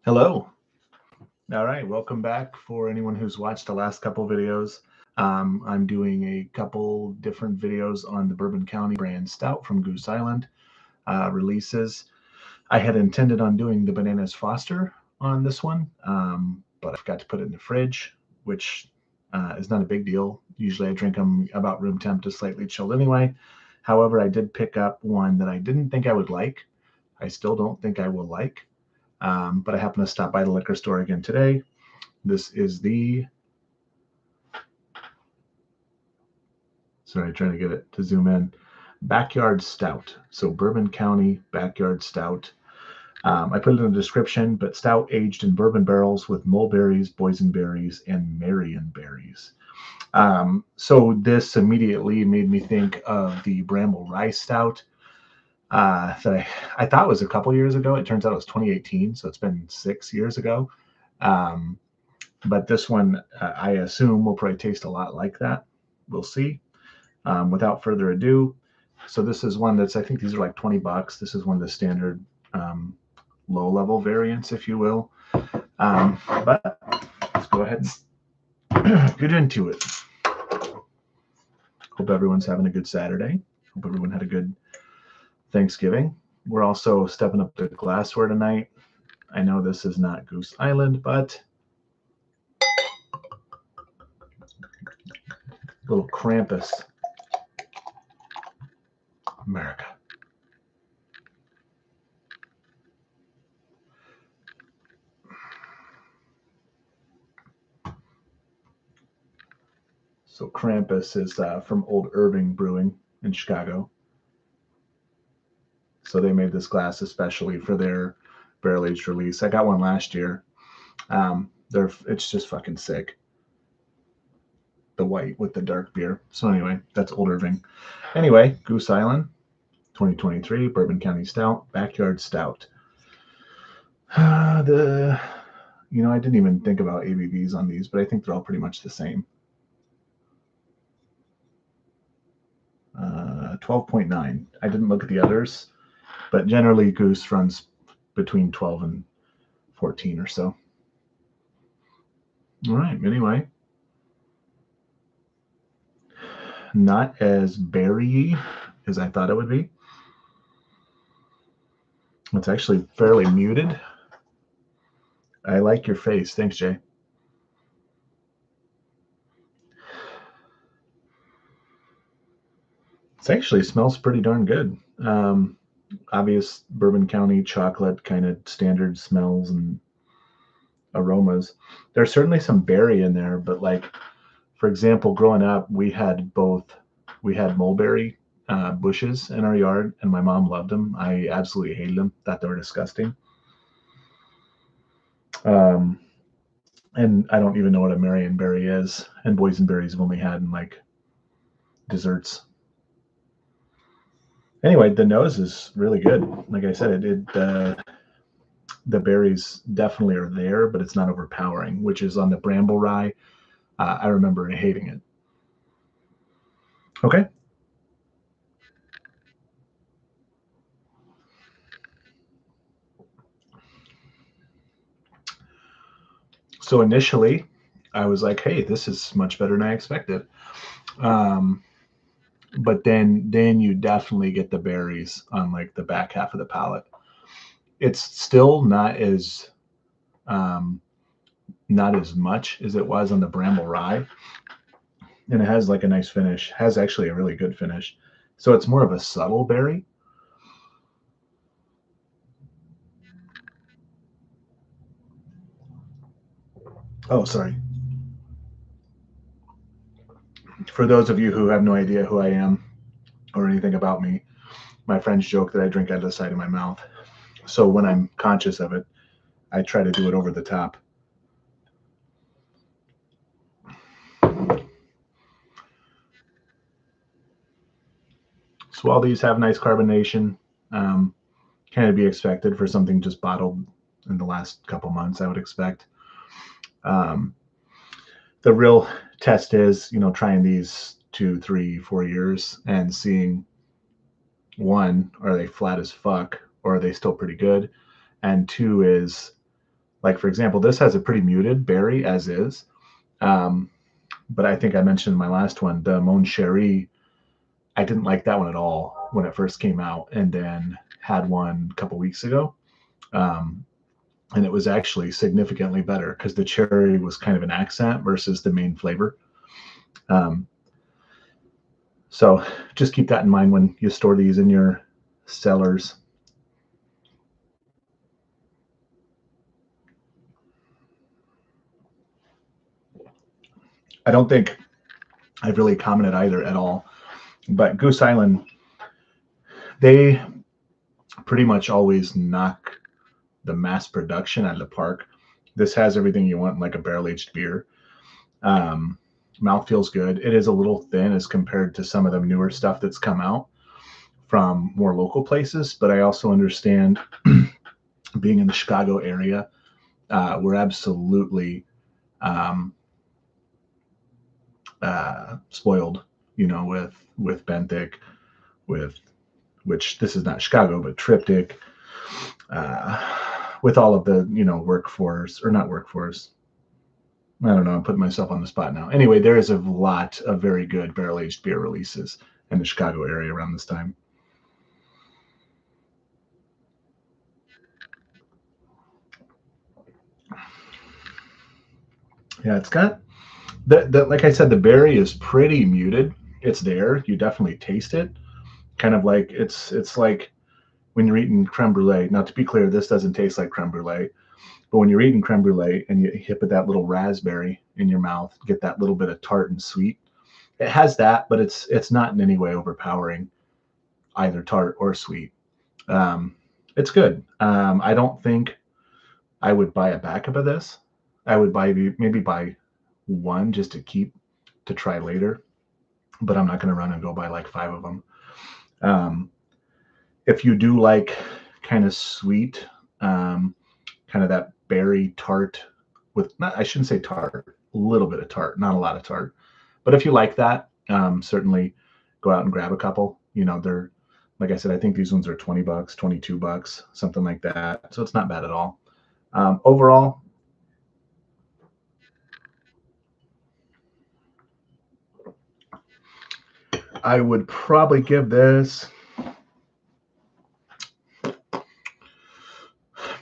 Hello. All right, welcome back for anyone who's watched the last couple videos. I'm doing a couple different videos on the Bourbon County brand Stout from Goose Island releases. I had intended on doing the Bananas Foster on this one, but I forgot to put it in the fridge, which is not a big deal. Usually I drink them about room temp to slightly chilled anyway. However, I did pick up one that I didn't think I would like. I still don't think I will like. But I happened to stop by the liquor store again today. This is the, sorry, trying to get it to zoom in, Backyard Stout. So Bourbon County Backyard Stout. I put it in the description, but stout aged in bourbon barrels with mulberries, boysenberries, and marionberries. So this immediately made me think of the Bramble Rye Stout that I thought was a couple years ago. It turns out it was 2018, so it's been 6 years ago. But this one, I assume, will probably taste a lot like that. We'll see. Without further ado, so this is one that's, I think these are like $20. This is one of the standard low-level variants, if you will. But let's go ahead and get into it. Hope everyone's having a good Saturday. Hope everyone had a good Thanksgiving. We're also stepping up the glassware tonight. I know this is not Goose Island, but little Krampus. America. So Krampus is from Old Irving Brewing in Chicago. So they made this glass especially for their barrel-aged release. I got one last year. It's just fucking sick. The white with the dark beer. So anyway, that's Old Irving. Anyway, Goose Island, 2023 Bourbon County Stout, Backyard Stout. I didn't even think about ABVs on these, but I think they're all pretty much the same. 12.9. I didn't look at the others, but generally Goose runs between 12 and 14 or so. All right, anyway. Not as berry-y as I thought it would be. It's actually fairly muted. I like your face. Thanks, Jay. It actually smells pretty darn good. Obvious Bourbon County chocolate kind of standard smells and aromas. There's certainly some berry in there, but like, for example, growing up, we had mulberry bushes in our yard, and my mom loved them. I absolutely hated them; thought they were disgusting. And I don't even know what a marionberry is, and boysenberries I've only had in like desserts. Anyway, the nose is really good. Like I said, the berries definitely are there, but it's not overpowering, which is on the bramble rye. I remember hating it. Okay. So initially, I was like, "Hey, this is much better than I expected." But then you definitely get the berries on like the back half of the palate. It's still not as much as it was on the bramble rye, and it has like a nice finish. Has actually a really good finish. So it's more of a subtle berry. Oh, sorry. For those of you who have no idea who I am or anything about me, my friends joke that I drink out of the side of my mouth. So when I'm conscious of it, I try to do it over the top. So all these have nice carbonation, kind of be expected for something just bottled in the last couple months, I would expect. The real test is, trying these 2, 3, 4 years and seeing, one, are they flat as fuck or are they still pretty good? And two is, Like, for example, this has a pretty muted berry as is. But I think I mentioned in my last one, the Mon Cherie, I didn't like that one at all when it first came out, and then had one a couple weeks ago. And it was actually significantly better because the cherry was kind of an accent versus the main flavor. So just keep that in mind when you store these in your cellars. I don't think I've really commented either at all, but Goose Island, they pretty much always knock the mass production out of the park. This has everything you want in like a barrel-aged beer. Mouth feels good. It is a little thin as compared to some of the newer stuff that's come out from more local places, but I also understand being in the Chicago area, we're absolutely spoiled, with Benthic, with which this is not Chicago, but Triptych, with all of the, workforce, or not workforce. I don't know. I'm putting myself on the spot now. Anyway, there is a lot of very good barrel-aged beer releases in the Chicago area around this time. Yeah, it's got like I said, the berry is pretty muted. It's there. You definitely taste it. Kind of like it's like when you're eating creme brulee. Now, to be clear, this doesn't taste like creme brulee, but when you're eating creme brulee and you hit with that little raspberry in your mouth, get that little bit of tart and sweet. It has that, but it's not in any way overpowering, either tart or sweet. It's good. I don't think I would buy a backup of this. I would maybe buy one just to try later, but I'm not going to run and go buy like 5 of them. If you do like kind of sweet, kind of that berry tart with, I shouldn't say tart, a little bit of tart, not a lot of tart. But if you like that, certainly go out and grab a couple. They're, like I said, I think these ones are $20, $22, something like that. So it's not bad at all. Overall, I would probably give this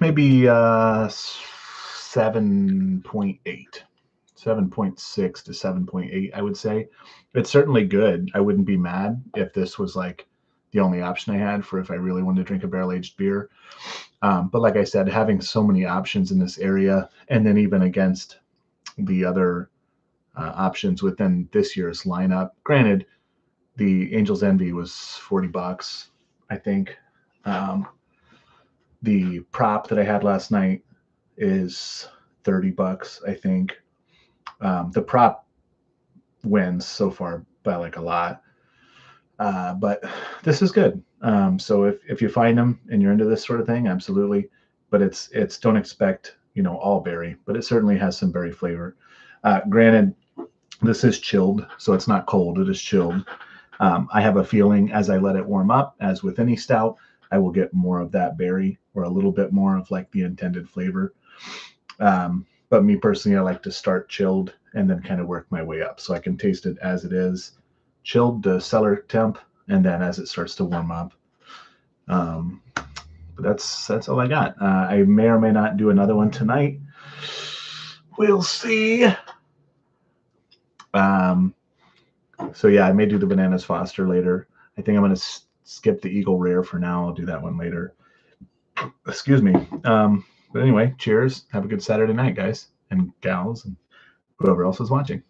maybe 7.8, 7.6 to 7.8, I would say. It's certainly good. I wouldn't be mad if this was like the only option I had for if I really wanted to drink a barrel-aged beer. But like I said, having so many options in this area, and then even against the other options within this year's lineup, granted, the Angel's Envy was $40, I think. The prop that I had last night is $30, I think. The prop wins so far by like a lot. But this is good. So if you find them and you're into this sort of thing, absolutely. But it's don't expect, all berry, but it certainly has some berry flavor. Granted, this is chilled, so it's not cold. It is chilled. I have a feeling as I let it warm up, as with any stout, I will get more of that berry or a little bit more of like the intended flavor. But me personally, I like to start chilled and then kind of work my way up so I can taste it as it is, chilled to cellar temp, and then as it starts to warm up. But that's all I got. I may or may not do another one tonight. We'll see. So yeah, I may do the Bananas Foster later. I think I'm going to skip the Eagle Rare for now. I'll do that one later. Excuse me. But anyway, cheers. Have a good Saturday night, guys and gals, and whoever else is watching.